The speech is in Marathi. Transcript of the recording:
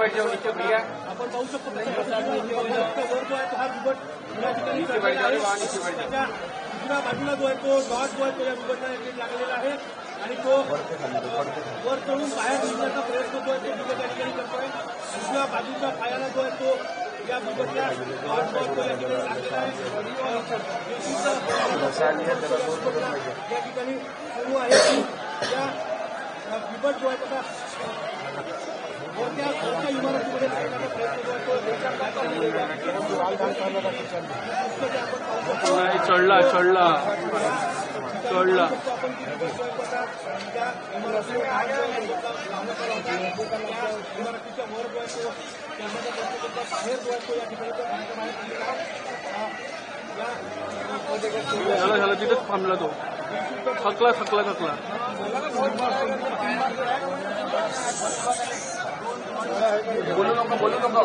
बैठ जाओ, नीचे भैया आपण पाहू शकतो वर जो आहे तो हा बिबट या ठिकाणी चढलेला आहे. त्याच्या दुसऱ्या बाजूला जो आहे तो डॉट जो आहे तो या बिबटला लागलेला आहे आणि तो वर चढून बाहेर निघण्याचा प्रयत्न जो आहे तो बिबट या ठिकाणी करतोय. दुसऱ्या बाजूच्या पायाला जो आहे तो या बिबटच्या डॉट जो तो या ठिकाणी लागलेला आहे. या ठिकाणी सुरू आहे की या बिबट जो आहे त्याचा मोठ्या इमारतीमध्ये लागण्याचा प्रयत्न जो चढला चढला चढला इमारतीच्या वर जो आहे तो बाहेर जो आहे तो या ठिकाणी झाला तिथेच थांबला तो. थकला थकला थकला बोलू नको